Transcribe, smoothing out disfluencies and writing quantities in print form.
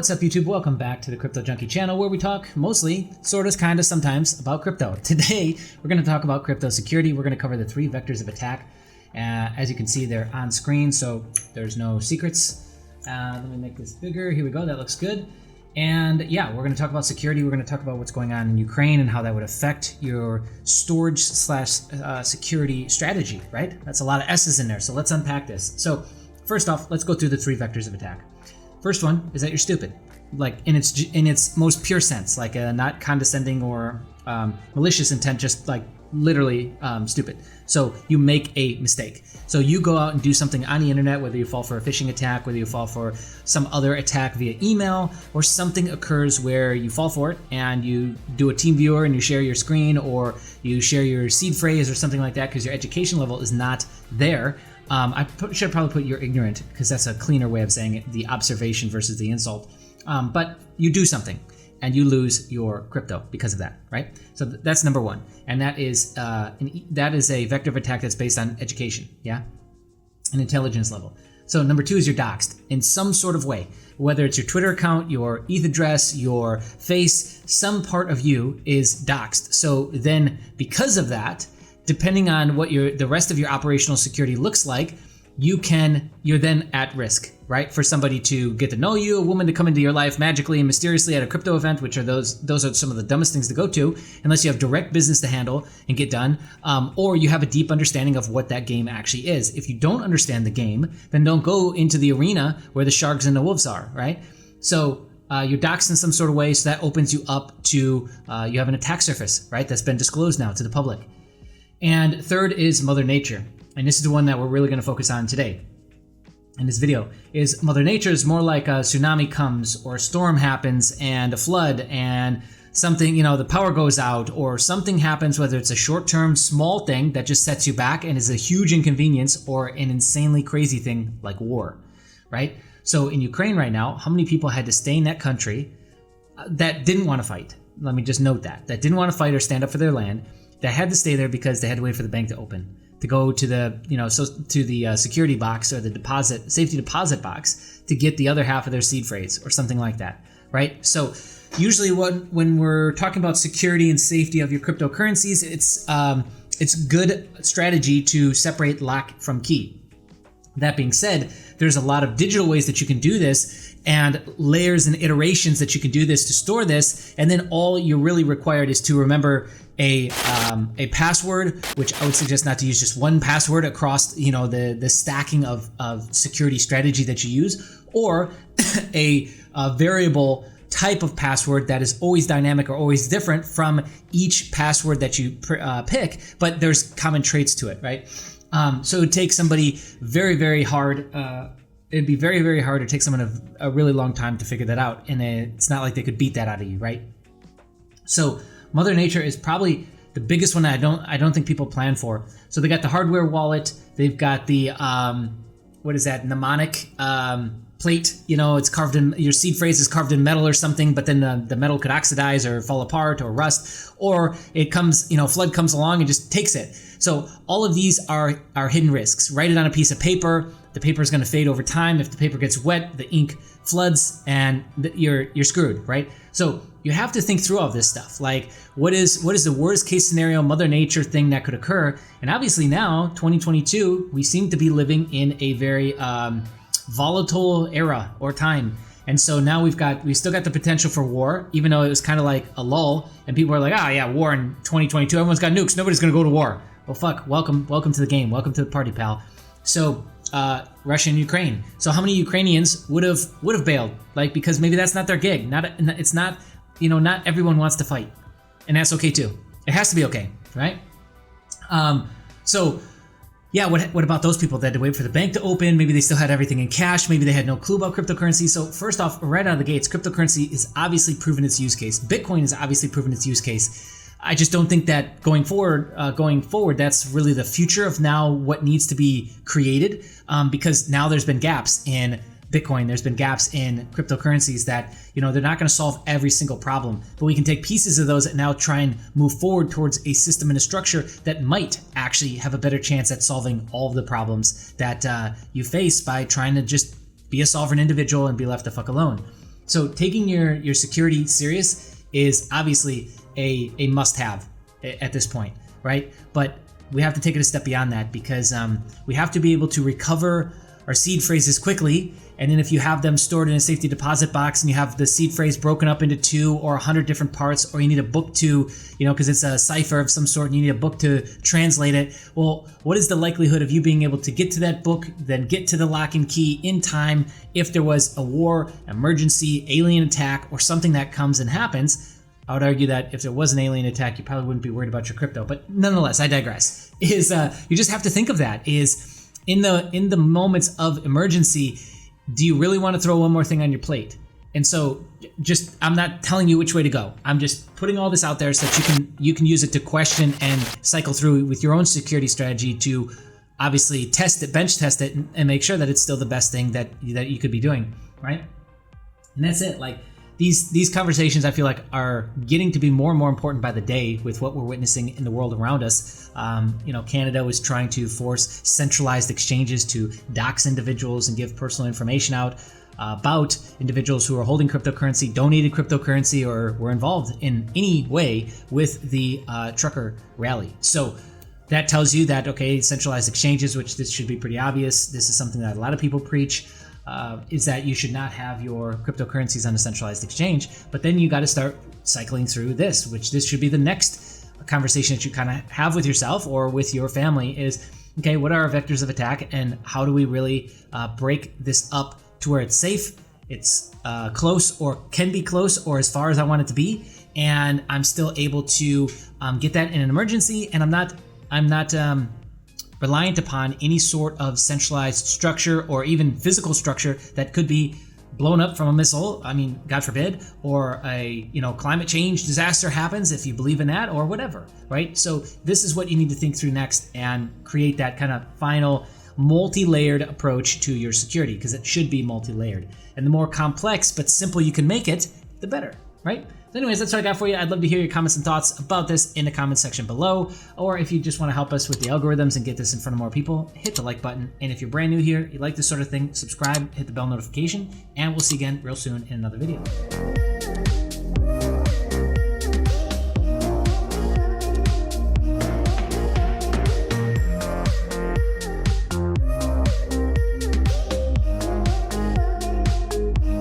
What's up, YouTube? Welcome back to the Crypto Junkie channel, where we talk mostly, sort of, kind of, sometimes about crypto. Today, we're going to talk about crypto security. We're going to cover the 3 vectors of attack. As you can see, they're on screen, so there's no secrets. Let me make this bigger. Here we go. That looks good. And yeah, we're going to talk about security. We're going to talk about what's going on in Ukraine and how that would affect your storage slash security strategy, right? That's a lot of S's in there, so let's unpack this. So first off, let's go through the 3 vectors of attack. First one is that you're stupid, like in its most pure sense, like not condescending or malicious intent, just like literally stupid. So you make a mistake. So you go out and do something on the internet, whether you fall for a phishing attack, whether you fall for some other attack via email, or something occurs where you fall for it and you do a team viewer and you share your screen, or you share your seed phrase or something like that because your education level is not there. Should probably put you're ignorant, because that's a cleaner way of saying it, the observation versus the insult. But you do something and you lose your crypto because of that, right? So that's number 1. And that is a vector of attack that's based on education, yeah? An intelligence level. So number 2 is you're doxxed in some sort of way, whether it's your Twitter account, your ETH address, your face, some part of you is doxxed. So then because of that, depending on what the rest of your operational security looks like, you're then at risk, right? For somebody to get to know you, a woman to come into your life magically and mysteriously at a crypto event, which are those are some of the dumbest things to go to, unless you have direct business to handle and get done, or you have a deep understanding of what that game actually is. If you don't understand the game, then don't go into the arena where the sharks and the wolves are, right? So you're doxxed in some sort of way, so that opens you up to, you have an attack surface, right? That's been disclosed now to the public. And third is Mother Nature. And this is the one that we're really going to focus on today in this video. Is Mother Nature is more like a tsunami comes, or a storm happens, and a flood, and something, the power goes out, or something happens, whether it's a short-term small thing that just sets you back and is a huge inconvenience, or an insanely crazy thing like war, right? So in Ukraine right now, how many people had to stay in that country that didn't want to fight? Let me just note that didn't want to fight or stand up for their land, that had to stay there because they had to wait for the bank to open, to go to the security box or the safety deposit box to get the other half of their seed phrase or something like that, right? So usually when we're talking about security and safety of your cryptocurrencies, it's good strategy to separate lock from key. That being said, there's a lot of digital ways that you can do this, and layers and iterations that you can do this to store this, and then all you're really required is to remember a password, which I would suggest not to use just one password across the stacking of security strategy that you use, or a variable type of password that is always dynamic or always different from each password that you pick, but there's common traits to it, right? So it would take somebody very, very hard. It'd be very, very hard to take someone a really long time to figure that out, and it's not like they could beat that out of you, right? So Mother Nature is probably the biggest one that I don't think people plan for. So they got the hardware wallet. They've got the what is that, mnemonic plate? It's carved in, your seed phrase is carved in metal or something, but then the metal could oxidize or fall apart or rust, or it comes, flood comes along and just takes it. So all of these are hidden risks. Write it on a piece of paper. The paper is going to fade over time. If the paper gets wet, the ink floods, and you're screwed, right? So you have to think through all this stuff. Like, what is the worst case scenario Mother Nature thing that could occur? And obviously now, 2022, we seem to be living in a very volatile era or time. And so now we still got the potential for war, even though it was kind of like a lull, and people are like, yeah, war in 2022, everyone's got nukes, nobody's going to go to war. Well, fuck, welcome to the game, welcome to the party, pal. So Russia and Ukraine. So how many Ukrainians would have bailed? Like, because maybe that's not their gig. Not everyone wants to fight, and that's okay too. It has to be okay, right? So yeah, what about those people that had to wait for the bank to open? Maybe they still had everything in cash. Maybe they had no clue about cryptocurrency. So first off, right out of the gates, cryptocurrency is obviously proven its use case. Bitcoin has obviously proven its use case. I just don't think that going forward, that's really the future of now what needs to be created, because now there's been gaps in Bitcoin, there's been gaps in cryptocurrencies that, they're not going to solve every single problem, but we can take pieces of those and now try and move forward towards a system and a structure that might actually have a better chance at solving all of the problems that you face by trying to just be a sovereign individual and be left the fuck alone. So taking your security serious is obviously a must-have at this point, right? But we have to take it a step beyond that, because we have to be able to recover our seed phrases quickly. And then if you have them stored in a safety deposit box and you have the seed phrase broken up into 2 or 100 different parts, or you need a book to, because it's a cipher of some sort and you need a book to translate it, well, what is the likelihood of you being able to get to that book, then get to the lock and key in time if there was a war, emergency, alien attack, or something that comes and happens? I would argue that if there was an alien attack, you probably wouldn't be worried about your crypto. But nonetheless, I digress. You just have to think of that, is in the moments of emergency, do you really want to throw one more thing on your plate? And so I'm not telling you which way to go. I'm just putting all this out there so that you can use it to question and cycle through with your own security strategy to obviously test it, bench test it, and make sure that it's still the best thing that you could be doing, right? And that's it. Like these conversations, I feel like, are getting to be more and more important by the day with what we're witnessing in the world around us. Canada was trying to force centralized exchanges to dox individuals and give personal information out about individuals who are holding cryptocurrency, donated cryptocurrency, or were involved in any way with the trucker rally. So that tells you that, okay, centralized exchanges, which this should be pretty obvious, this is something that a lot of people preach, is that you should not have your cryptocurrencies on a centralized exchange. But then you got to start cycling through this, which this should be the next conversation that you kind of have with yourself or with your family is, okay, what are our vectors of attack and how do we really break this up to where it's safe, it's close or can be close or as far as I want it to be, and I'm still able to get that in an emergency, and I'm not reliant upon any sort of centralized structure or even physical structure that could be blown up from a missile. I mean, God forbid, or a climate change disaster happens, if you believe in that, or whatever, right? So this is what you need to think through next and create that kind of final multi-layered approach to your security, because it should be multi-layered. And the more complex but simple you can make it, the better, right? So anyways, that's what I got for you. I'd love to hear your comments and thoughts about this in the comments section below. Or if you just want to help us with the algorithms and get this in front of more people, hit the like button. And if you're brand new here, you like this sort of thing, subscribe, hit the bell notification, and we'll see you again real soon in another video.